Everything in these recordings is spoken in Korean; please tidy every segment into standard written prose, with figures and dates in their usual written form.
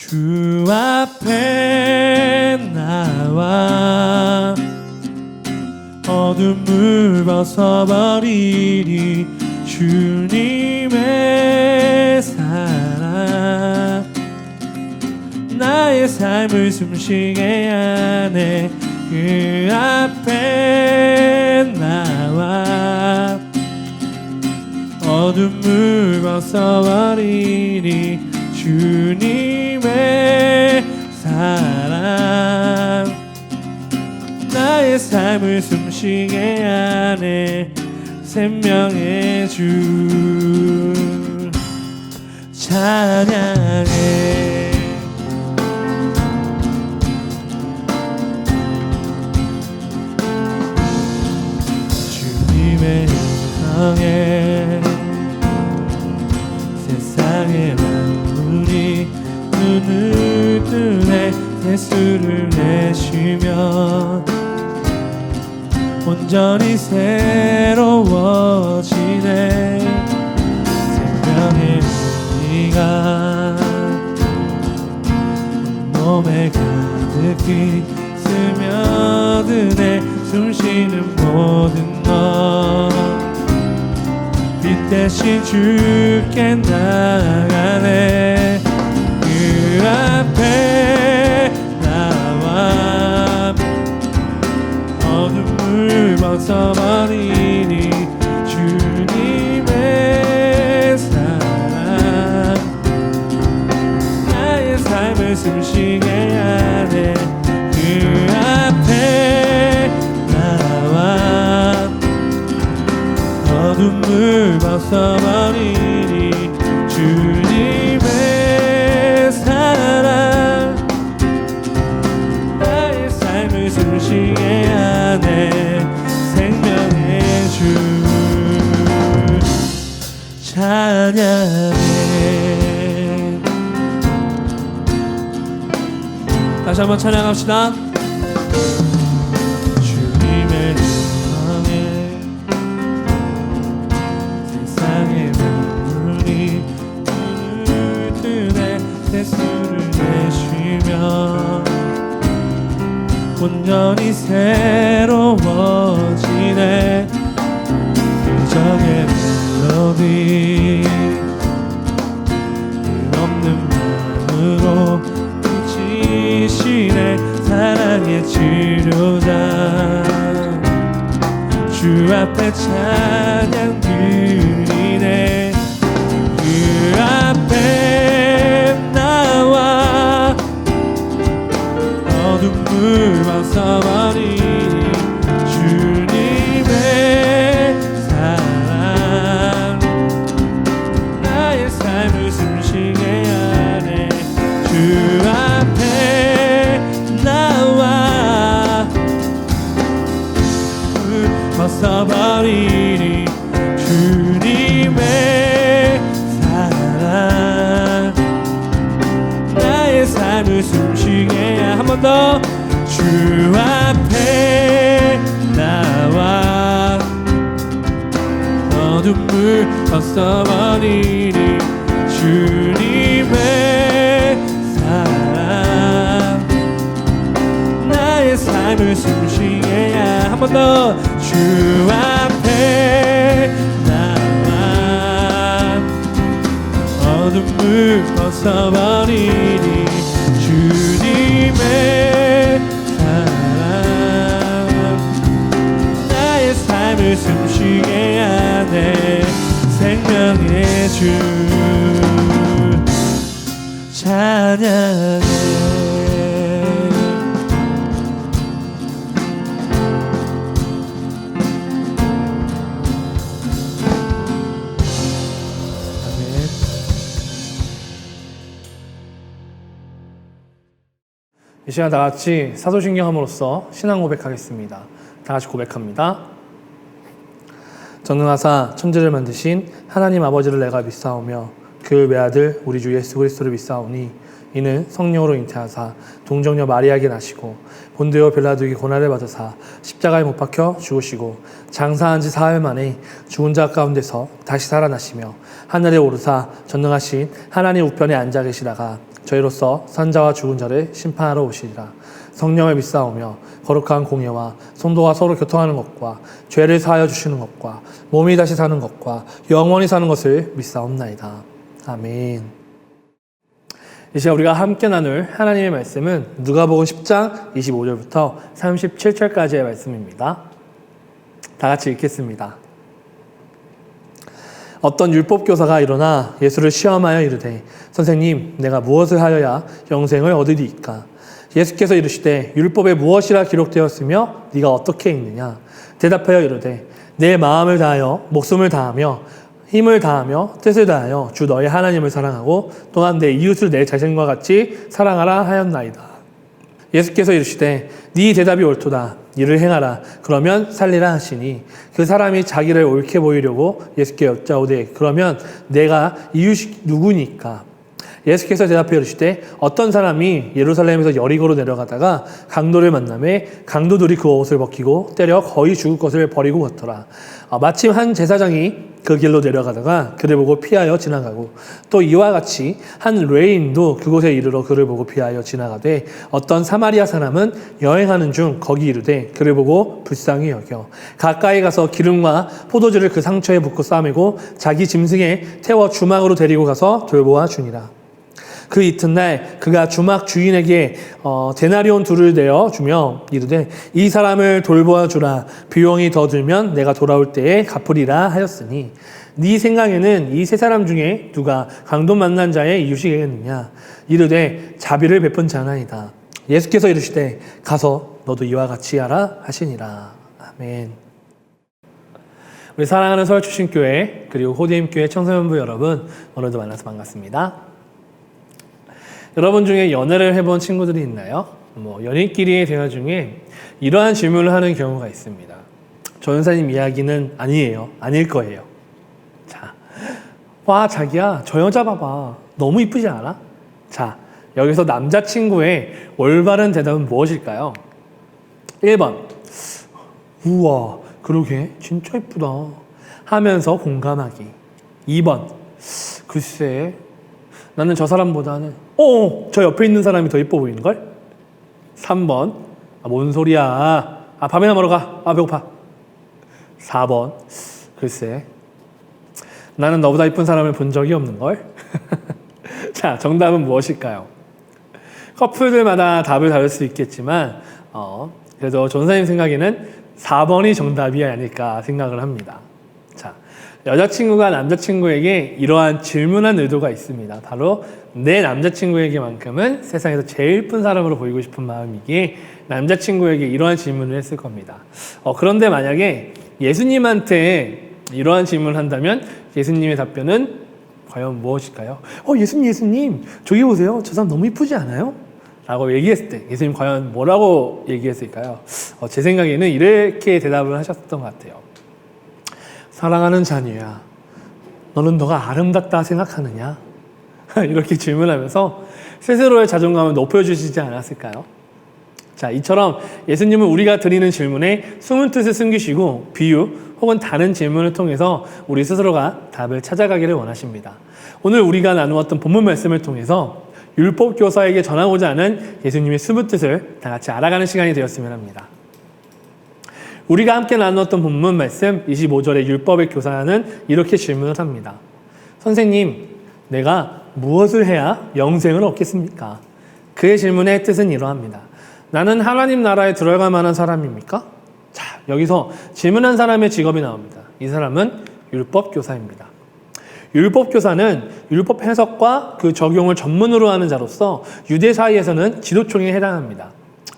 주 앞에 나와 어둠을 벗어버리니 주님의 사랑 나의 삶을 숨쉬게 하네. 그 앞에 나와 어둠을 벗어버리니 주님의 사랑 나의 삶을 숨쉬게 하네. 생명의 주 찬양해. 주님의 은총에 세상의 만물이 눈을 뜨네. 예수를 내쉬며 온전히 새로워지네. 생명의 의미가 온몸에 가득히 스며드네. 숨쉬는 모든 것 빛 대신 주께 나가네. 그 앞에 나와 어둠을 벗어버리니 주님의 사랑 나의 삶을 숨쉬게 하네. 그 앞에 나와 어둠을 벗어버리니 주님의 사랑 나의 삶을 숨쉬게 하네. 생명의 주 찬양해. 다시 한번 찬양합시다. 주님의 은총에 세상의 만물이 눈을 뜨네. 예수를 내쉬며 온전히 새로워지네. 그정의 멜로디 끝없는 마음으로 붙이시네. 사랑의 치료자 주 앞에 찬양 드리네. 그 앞에 나와 어둠을 벗어버리니 주님의 사랑 나의 삶을 숨쉬게 하네. 주 앞에 나와 벗어버리니 주님의 사랑 나의 삶을 숨쉬게 한 번 더. 주 앞에 나와 어둠을 벗어버리니 주님의 사랑 나의 삶을 숨쉬게 한 번 더. 주 앞에 나와 어둠을 벗어버리니 주님의 사랑 나의 삶을 숨쉬게 하네. 생명의 주 찬양해. 이 시간 다 같이 사도신경함으로써 신앙 고백하겠습니다. 다 같이 고백합니다. 전능하사 천지를 만드신 하나님 아버지를 내가 믿사오며 그 외아들 우리 주 예수 그리스도를 믿사오니 이는 성령으로 잉태하사 동정녀 마리아에게 나시고 본디오 빌라도에게 고난을 받으사 십자가에 못 박혀 죽으시고 장사한 지 사흘 만에 죽은 자 가운데서 다시 살아나시며 하늘에 오르사 전능하신 하나님 우편에 앉아 계시다가 저희로서 산자와 죽은 자를 심판하러 오시리라. 성령을 믿사오며 거룩한 공예와 성도가 서로 교통하는 것과 죄를 사하여 주시는 것과 몸이 다시 사는 것과 영원히 사는 것을 믿사옵나이다. 아멘. 이 시간 우리가 함께 나눌 하나님의 말씀은 누가복음 10장 25절부터 37절까지의 말씀입니다. 다 같이 읽겠습니다. 어떤 율법교사가 일어나 예수를 시험하여 이르되 선생님, 내가 무엇을 하여야 영생을 얻으리이까? 예수께서 이르시되 율법에 무엇이라 기록되었으며 네가 어떻게 읽느냐? 대답하여 이르되 내 마음을 다하여 목숨을 다하며 힘을 다하며 뜻을 다하여 주 너의 하나님을 사랑하고 또한 내 이웃을 내 자신과 같이 사랑하라 하였나이다. 예수께서 이르시되 네 대답이 옳도다. 이를 행하라. 그러면 살리라 하시니 그 사람이 자기를 옳게 보이려고 예수께 여짜오되 그러면 내가 이웃이 누구니까? 예수께서 대답해 이르시되 어떤 사람이 예루살렘에서 여리고로 내려가다가 강도를 만나매 강도들이 그 옷을 벗기고 때려 거의 죽을 것을 버리고 걷더라. 마침 한 제사장이 그 길로 내려가다가 그를 보고 피하여 지나가고 또 이와 같이 한 레위인도 그곳에 이르러 그를 보고 피하여 지나가되 어떤 사마리아 사람은 여행하는 중 거기 이르되 그를 보고 불쌍히 여겨 가까이 가서 기름과 포도주를 그 상처에 붓고 싸매고 자기 짐승에 태워 주막으로 데리고 가서 돌보아 주니라. 그 이튿날 그가 주막 주인에게 데나리온 둘을 내어 주며 이르되 이 사람을 돌보아 주라. 비용이 더 들면 내가 돌아올 때에 갚으리라 하였으니 네 생각에는 이 세 사람 중에 누가 강도 만난 자의 이웃이겠느냐? 이르되 자비를 베푼 자나이다. 예수께서 이르시되 가서 너도 이와 같이 하라 하시니라. 아멘. 우리 사랑하는 서울출신교회 그리고 호디임교회 청소년부 여러분, 오늘도 만나서 반갑습니다. 여러분 중에 연애를 해본 친구들이 있나요? 연인끼리의 대화 중에 이러한 질문을 하는 경우가 있습니다. 조연사님 이야기는 아니에요. 아닐 거예요. 자, 와 자기야 저 여자 봐봐. 너무 이쁘지 않아? 자, 여기서 남자친구의 올바른 대답은 무엇일까요? 1번 우와 그러게 진짜 이쁘다 하면서 공감하기. 2번 글쎄 나는 저 사람보다는 저 옆에 있는 사람이 더 이뻐 보이는걸? 3번 뭔 소리야. 밥이나 먹으러 가. 배고파. 4번 글쎄 나는 너보다 이쁜 사람을 본 적이 없는걸? 자, 정답은 무엇일까요? 커플들마다 답을 다를 수 있겠지만 그래도 전사님 생각에는 4번이 정답이 아닐까 생각을 합니다. 자, 여자친구가 남자친구에게 이러한 질문한 의도가 있습니다. 바로 내 남자친구에게만큼은 세상에서 제일 예쁜 사람으로 보이고 싶은 마음이기에 남자친구에게 이러한 질문을 했을 겁니다. 그런데 만약에 예수님한테 이러한 질문을 한다면 예수님의 답변은 과연 무엇일까요? 예수님 저기 보세요. 저 사람 너무 이쁘지 않아요? 라고 얘기했을 때 예수님 과연 뭐라고 얘기했을까요? 제 생각에는 이렇게 대답을 하셨던 것 같아요. 사랑하는 자녀야, 너는 너가 아름답다 생각하느냐? 이렇게 질문하면서 스스로의 자존감을 높여주시지 않았을까요? 자, 이처럼 예수님은 우리가 드리는 질문에 숨은 뜻을 숨기시고 비유 혹은 다른 질문을 통해서 우리 스스로가 답을 찾아가기를 원하십니다. 오늘 우리가 나누었던 본문 말씀을 통해서 율법 교사에게 전하고자 하는 예수님의 숨은 뜻을 다 같이 알아가는 시간이 되었으면 합니다. 우리가 함께 나누었던 본문 말씀 25절의 율법의 교사는 이렇게 질문을 합니다. 선생님, 내가 무엇을 해야 영생을 얻겠습니까? 그의 질문의 뜻은 이러합니다. 나는 하나님 나라에 들어갈 만한 사람입니까? 자, 여기서 질문한 사람의 직업이 나옵니다. 이 사람은 율법 교사입니다. 율법 교사는 율법 해석과 그 적용을 전문으로 하는 자로서 유대 사이에서는 지도총에 해당합니다.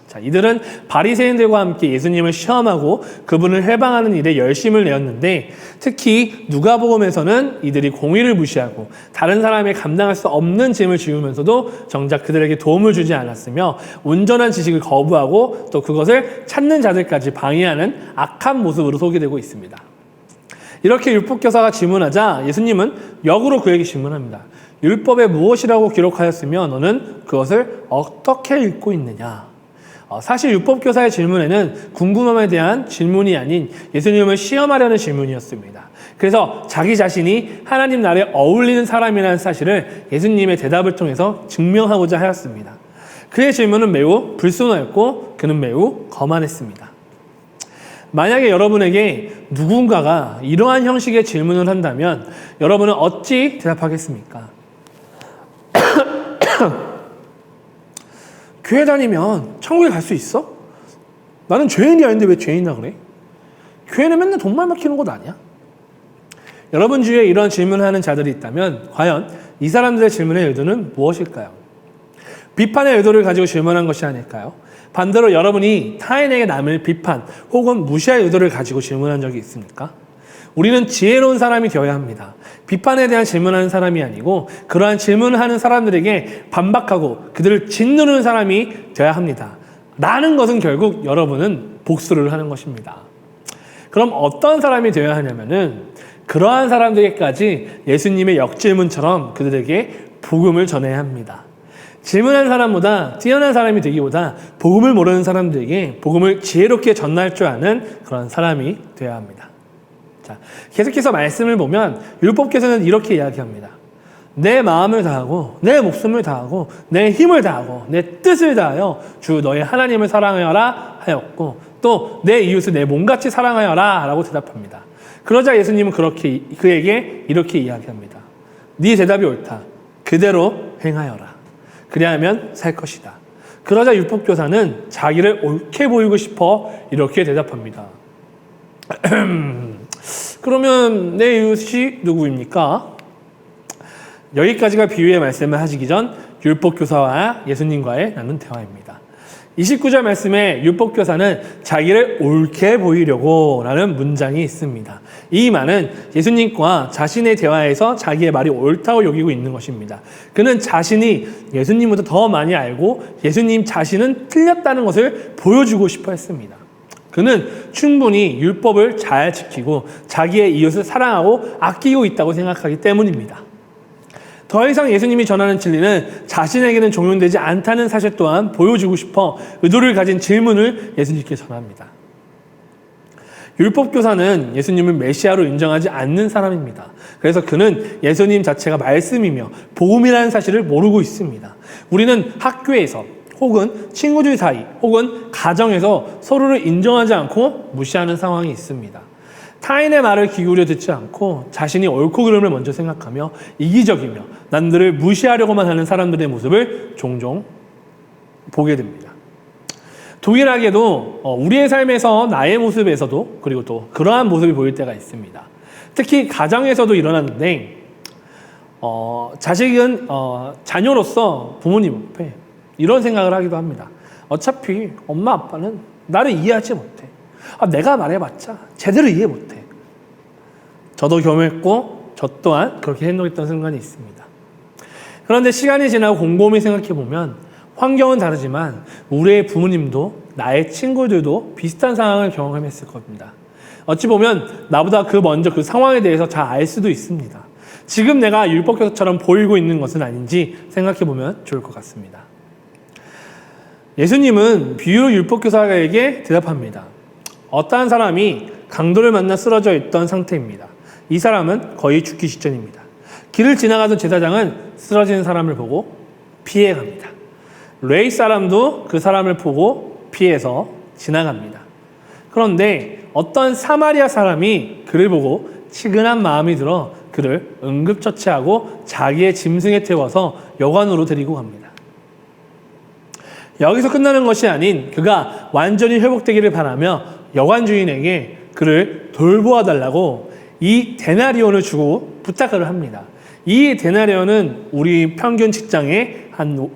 자, 이들은 바리새인들과 함께 예수님을 시험하고 그분을 해방하는 일에 열심을 내었는데 특히 누가복음에서는 이들이 공의를 무시하고 다른 사람이 감당할 수 없는 짐을 지우면서도 정작 그들에게 도움을 주지 않았으며 온전한 지식을 거부하고 또 그것을 찾는 자들까지 방해하는 악한 모습으로 소개되고 있습니다. 이렇게 율법교사가 질문하자 예수님은 역으로 그에게 질문합니다. 율법에 무엇이라고 기록하였으며 너는 그것을 어떻게 읽고 있느냐? 사실 율법교사의 질문에는 궁금함에 대한 질문이 아닌 예수님을 시험하려는 질문이었습니다. 그래서 자기 자신이 하나님 나라에 어울리는 사람이라는 사실을 예수님의 대답을 통해서 증명하고자 하였습니다. 그의 질문은 매우 불순하였고 그는 매우 거만했습니다. 만약에 여러분에게 누군가가 이러한 형식의 질문을 한다면 여러분은 어찌 대답하겠습니까? 교회 다니면 천국에 갈 수 있어? 나는 죄인이 아닌데 왜 죄인이라 그래? 교회는 맨날 돈만 막히는 곳 아니야? 여러분 주위에 이런 질문을 하는 자들이 있다면 과연 이 사람들의 질문의 의도는 무엇일까요? 비판의 의도를 가지고 질문한 것이 아닐까요? 반대로 여러분이 타인에게 남을 비판 혹은 무시할 의도를 가지고 질문한 적이 있습니까? 우리는 지혜로운 사람이 되어야 합니다. 비판에 대한 질문하는 사람이 아니고 그러한 질문을 하는 사람들에게 반박하고 그들을 짓누르는 사람이 되어야 합니다. 라는 것은 결국 여러분은 복수를 하는 것입니다. 그럼 어떤 사람이 되어야 하냐면은 그러한 사람들에게까지 예수님의 역질문처럼 그들에게 복음을 전해야 합니다. 질문한 사람보다 뛰어난 사람이 되기보다 복음을 모르는 사람들에게 복음을 지혜롭게 전할 줄 아는 그런 사람이 되어야 합니다. 자, 계속해서 말씀을 보면 율법께서는 이렇게 이야기합니다. 내 마음을 다하고 내 목숨을 다하고 내 힘을 다하고 내 뜻을 다하여 주 너의 하나님을 사랑하여라 하였고 또 내 이웃을 내 몸같이 사랑하여라 라고 대답합니다. 그러자 예수님은 그에게 이렇게 이야기합니다. 네 대답이 옳다. 그대로 행하여라. 그리하면 살 것이다. 그러자 율법교사는 자기를 옳게 보이고 싶어 이렇게 대답합니다. 그러면 내 이웃이 누구입니까? 여기까지가 비유의 말씀을 하시기 전 율법교사와 예수님과의 나눈 대화입니다. 29절 말씀에 율법교사는 자기를 옳게 보이려고 라는 문장이 있습니다. 이 말은 예수님과 자신의 대화에서 자기의 말이 옳다고 여기고 있는 것입니다. 그는 자신이 예수님보다 더 많이 알고 예수님 자신은 틀렸다는 것을 보여주고 싶어 했습니다. 그는 충분히 율법을 잘 지키고 자기의 이웃을 사랑하고 아끼고 있다고 생각하기 때문입니다. 더 이상 예수님이 전하는 진리는 자신에게는 적용되지 않다는 사실 또한 보여주고 싶어 의도를 가진 질문을 예수님께 전합니다. 율법교사는 예수님을 메시아로 인정하지 않는 사람입니다. 그래서 그는 예수님 자체가 말씀이며 복음이라는 사실을 모르고 있습니다. 우리는 학교에서 혹은 친구들 사이 혹은 가정에서 서로를 인정하지 않고 무시하는 상황이 있습니다. 타인의 말을 기울여 듣지 않고 자신이 옳고 그름을 먼저 생각하며 이기적이며 남들을 무시하려고만 하는 사람들의 모습을 종종 보게 됩니다. 동일하게도 우리의 삶에서 나의 모습에서도 그리고 또 그러한 모습이 보일 때가 있습니다. 특히 가정에서도 일어나는데 자식은 자녀로서 부모님 앞에 이런 생각을 하기도 합니다. 어차피 엄마 아빠는 나를 이해하지 못해. 내가 말해봤자 제대로 이해 못해. 저도 경험했고 저 또한 그렇게 행동했던 순간이 있습니다. 그런데 시간이 지나고 곰곰이 생각해보면 환경은 다르지만 우리의 부모님도 나의 친구들도 비슷한 상황을 경험했을 겁니다. 어찌 보면 나보다 먼저 그 상황에 대해서 잘 알 수도 있습니다. 지금 내가 율법교사처럼 보이고 있는 것은 아닌지 생각해보면 좋을 것 같습니다. 예수님은 비유로 율법교사에게 대답합니다. 어떠한 사람이 강도를 만나 쓰러져 있던 상태입니다. 이 사람은 거의 죽기 직전입니다. 길을 지나가던 제사장은 쓰러지는 사람을 보고 피해갑니다. 레위 사람도 그 사람을 보고 피해서 지나갑니다. 그런데 어떤 사마리아 사람이 그를 보고 치근한 마음이 들어 그를 응급처치하고 자기의 짐승에 태워서 여관으로 데리고 갑니다. 여기서 끝나는 것이 아닌 그가 완전히 회복되기를 바라며 여관 주인에게 그를 돌보아 달라고 이 데나리온을 주고 부탁을 합니다. 이 데나리온은 우리 평균 직장의 한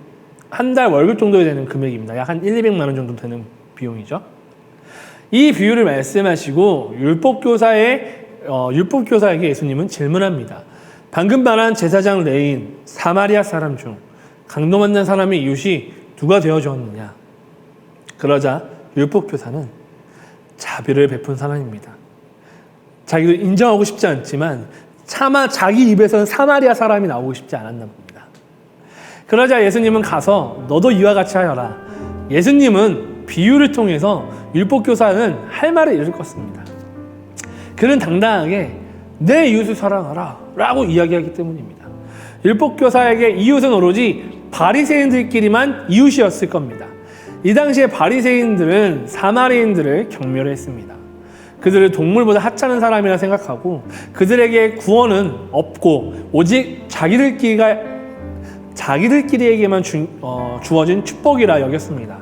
달 월급 정도 되는 금액입니다. 약 한 1,200만 원 정도 되는 비용이죠. 이 비유를 말씀하시고 율법교사에게 예수님은 질문합니다. 방금 말한 제사장 레위인 사마리아 사람 중 강도 만난 사람의 이웃이 누가 되어주었느냐? 그러자 율법교사는 자비를 베푼 사람입니다. 자기도 인정하고 싶지 않지만 차마 자기 입에서는 사마리아 사람이 나오고 싶지 않았나 봅니다. 그러자 예수님은 가서 너도 이와 같이 하여라. 예수님은 비유를 통해서 율법교사는 할 말을 이룰 것입니다. 그는 당당하게 내 이웃을 사랑하라 라고 이야기하기 때문입니다. 율법교사에게 이웃은 오로지 바리새인들끼리만 이웃이었을 겁니다. 이 당시에 바리새인들은 사마리인들을 경멸했습니다. 그들을 동물보다 하찮은 사람이라 생각하고 그들에게 구원은 없고 오직 자기들끼리에게만 주어진 축복이라 여겼습니다.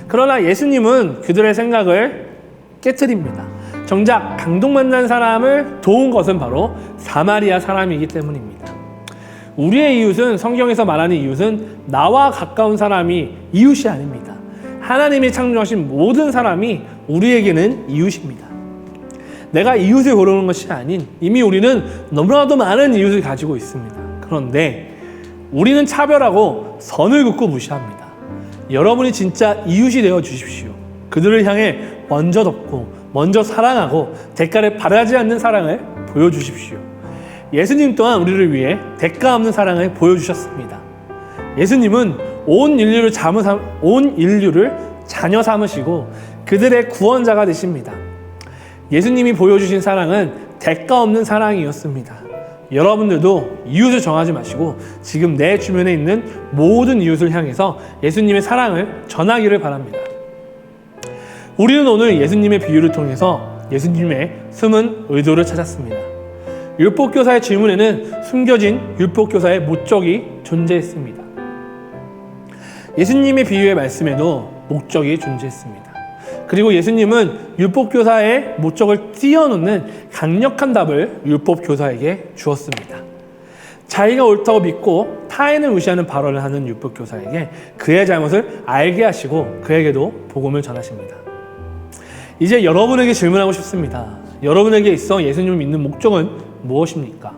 그러나 예수님은 그들의 생각을 깨트립니다. 정작 강동 만난 사람을 도운 것은 바로 사마리아 사람이기 때문입니다. 우리의 이웃은, 성경에서 말하는 이웃은 나와 가까운 사람이 이웃이 아닙니다. 하나님이 창조하신 모든 사람이 우리에게는 이웃입니다. 내가 이웃을 고르는 것이 아닌 이미 우리는 너무나도 많은 이웃을 가지고 있습니다. 그런데 우리는 차별하고 선을 긋고 무시합니다. 여러분이 진짜 이웃이 되어 주십시오. 그들을 향해 먼저 돕고 먼저 사랑하고 대가를 바라지 않는 사랑을 보여주십시오. 예수님 또한 우리를 위해 대가 없는 사랑을 보여주셨습니다. 예수님은 온 인류를 자녀 삼으시고 그들의 구원자가 되십니다. 예수님이 보여주신 사랑은 대가 없는 사랑이었습니다. 여러분들도 이웃을 정하지 마시고 지금 내 주변에 있는 모든 이웃을 향해서 예수님의 사랑을 전하기를 바랍니다. 우리는 오늘 예수님의 비유를 통해서 예수님의 숨은 의도를 찾았습니다. 율법교사의 질문에는 숨겨진 율법교사의 목적이 존재했습니다. 예수님의 비유의 말씀에도 목적이 존재했습니다. 그리고 예수님은 율법교사의 목적을 띄어놓는 강력한 답을 율법교사에게 주었습니다. 자기가 옳다고 믿고 타인을 무시하는 발언을 하는 율법교사에게 그의 잘못을 알게 하시고 그에게도 복음을 전하십니다. 이제 여러분에게 질문하고 싶습니다. 여러분에게 있어 예수님을 믿는 목적은 무엇입니까?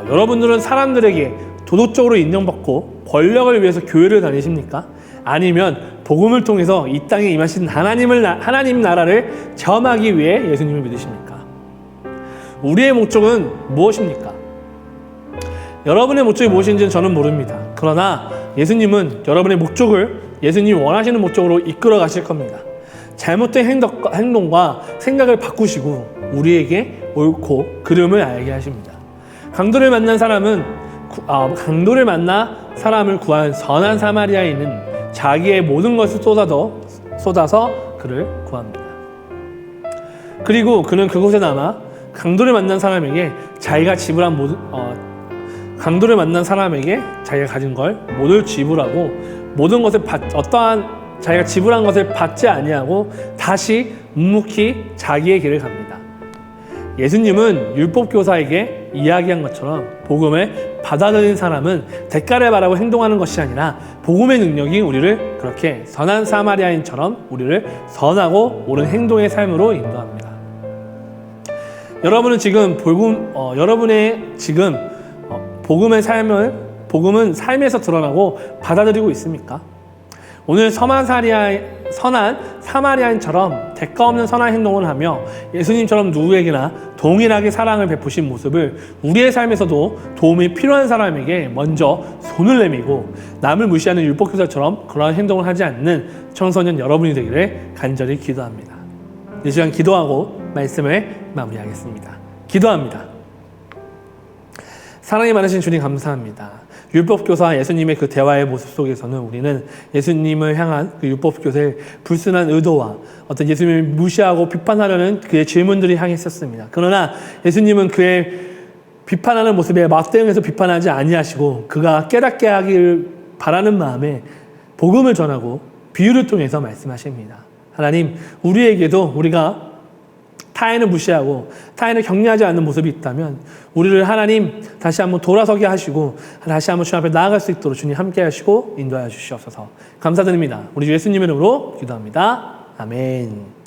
여러분들은 사람들에게 도덕적으로 인정받고 권력을 위해서 교회를 다니십니까? 아니면 복음을 통해서 이 땅에 임하신 하나님 나라를 체험하기 위해 예수님을 믿으십니까? 우리의 목적은 무엇입니까? 여러분의 목적이 무엇인지는 저는 모릅니다. 그러나 예수님은 여러분의 목적을 예수님이 원하시는 목적으로 이끌어 가실 겁니다. 잘못된 행동과 생각을 바꾸시고 우리에게 옳고 그름을 알게 하십니다. 강도를 만나 사람을 구한 선한 사마리아인은 자기의 모든 것을 쏟아서 그를 구합니다. 그리고 그는 그곳에 남아 강도를 만난 사람에게 자기가 가진 걸 모두 지불하고 모든 것을 자기가 지불한 것을 받지 아니하고 다시 묵묵히 자기의 길을 갑니다. 예수님은 율법교사에게 이야기한 것처럼 복음을 받아들인 사람은 대가를 바라고 행동하는 것이 아니라 복음의 능력이 우리를 그렇게 선한 사마리아인처럼 우리를 선하고 옳은 행동의 삶으로 인도합니다. 여러분은 지금 복음은 삶에서 드러나고 받아들이고 있습니까? 오늘 선한 사마리아인처럼 대가 없는 선한 행동을 하며 예수님처럼 누구에게나 동일하게 사랑을 베푸신 모습을 우리의 삶에서도 도움이 필요한 사람에게 먼저 손을 내밀고 남을 무시하는 율법교사처럼 그러한 행동을 하지 않는 청소년 여러분이 되기를 간절히 기도합니다. 이 시간 기도하고 말씀을 마무리하겠습니다. 기도합니다. 사랑이 많으신 주님 감사합니다. 율법교사와 예수님의 그 대화의 모습 속에서는 우리는 예수님을 향한 그 율법교사의 불순한 의도와 어떤 예수님을 무시하고 비판하려는 그의 질문들이 향했었습니다. 그러나 예수님은 그의 비판하는 모습에 맞대응해서 비판하지 아니하시고 그가 깨닫게 하기를 바라는 마음에 복음을 전하고 비유를 통해서 말씀하십니다. 하나님, 우리에게도 우리가 타인을 무시하고 타인을 격려하지 않는 모습이 있다면 우리를 하나님 다시 한번 돌아서게 하시고 다시 한번 주님 앞에 나아갈 수 있도록 주님 함께 하시고 인도하여 주시옵소서. 감사드립니다. 우리 주 예수님의 이름으로 기도합니다. 아멘.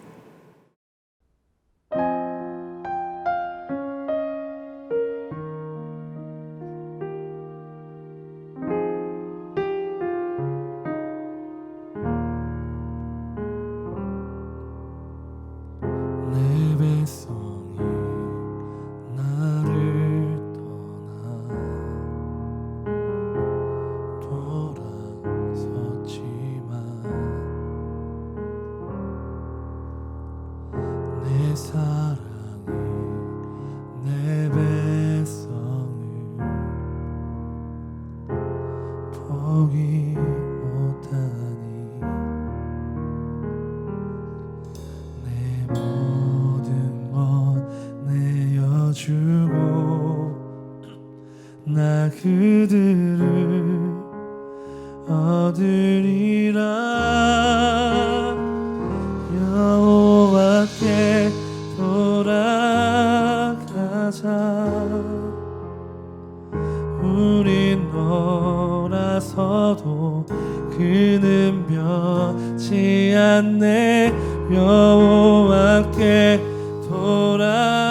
포기 못하니 내 모든 것 내어주고 나 그들을 얻으리라. 여호와께 돌아가자. 우린 놀아서도 그는 변치 않네. 여호와께 돌아가자.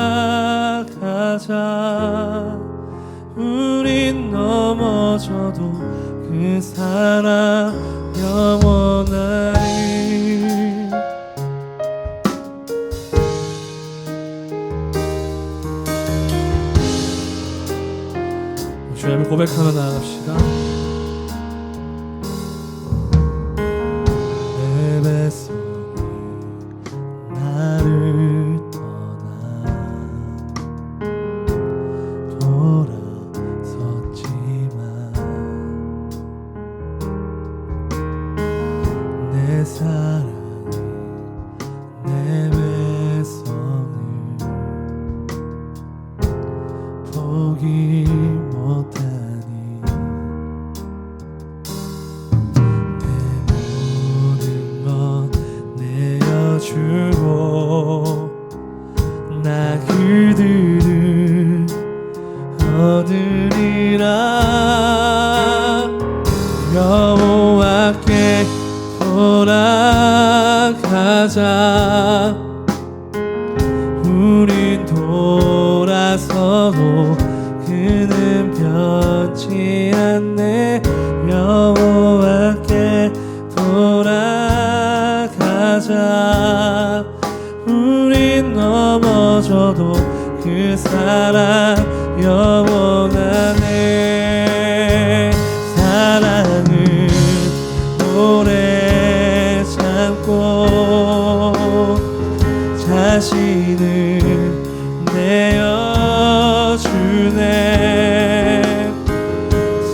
우린 넘어져도 그 사랑 영원하리. 주님을 고백하며 나아갑시다. 내 뱃속이 나를 떠나 돌아섰지만 내 사랑이 내 뱃속을 포기 못하니 내 모든 것 내어주고 나 그들을 얻으리라. 여호와께 돌아가자. 우린 돌아서도 그는 변치 않네. 여호와께 돌아가자. 우린 넘어져도 그 사랑 영원하네. 사랑은 오래 참고 자신을 내어주네.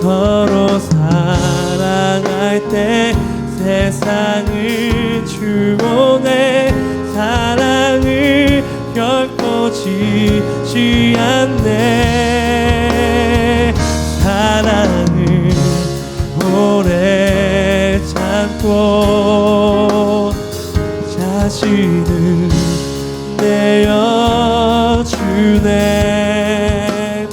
서로 사랑할 때 세상을 주보내. 사랑을 결코 지지 않네. 사랑을 오래 참고 자신을 내어주네.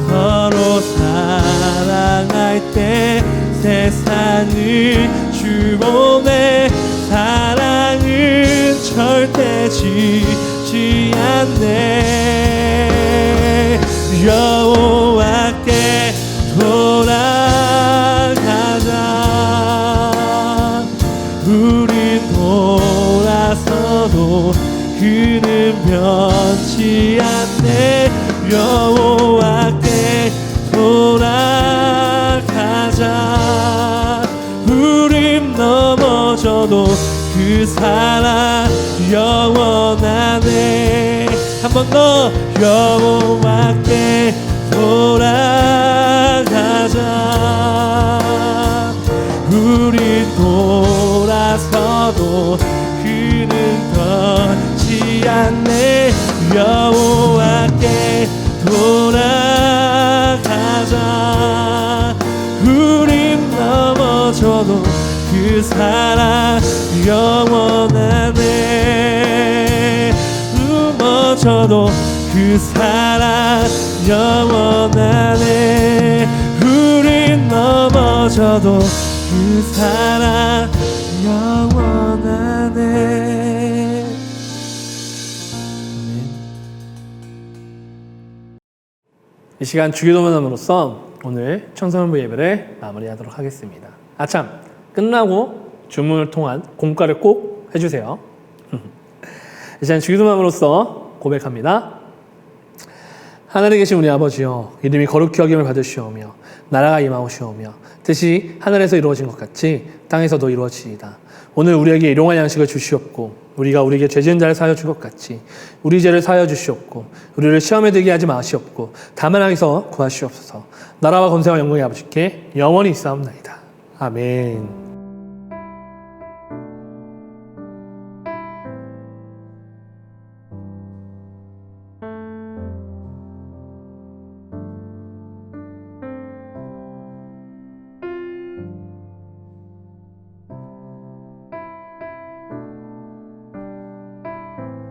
서로 사랑할 때 세상을 주보내. 사랑은 절대 지지 않네. 여호와께 돌아가자. 우린 돌아서도 그는 변치 않네. 여호와께 돌아가자. 우린 넘어져도 그 사랑 영원하네. 한 번 더. 여호와께 돌아가자. 우린 돌아서도 그는 변치 않네. 여호와께 돌아가자. 우린 넘어져도 그 사랑 영원하네. 넘어져도 그 사랑 영원하네. 우린 넘어져도 그 사랑 영원하네. 이 시간 주기도문함으로써 오늘 청소년부 예배를 마무리하도록 하겠습니다. 아참, 끝나고 주문을 통한 공과를 꼭 해주세요. 이 시간 주기도문함으로써 고백합니다. 하늘에 계신 우리 아버지여, 이름이 거룩히 여김을 받으시오며 나라가 임하오시오며 뜻이 하늘에서 이루어진 것 같이 땅에서도 이루어지이다. 오늘 우리에게 일용할 양식을 주시옵고 우리가 우리에게 죄 지은 자를 사하여 줄 것 같이 우리 죄를 사하여 주시옵고 우리를 시험에 들게 하지 마시옵고 다만 악에서 구하시옵소서. 나라와 권세와 영광이 아버지께 영원히 있사옵나이다. 아멘.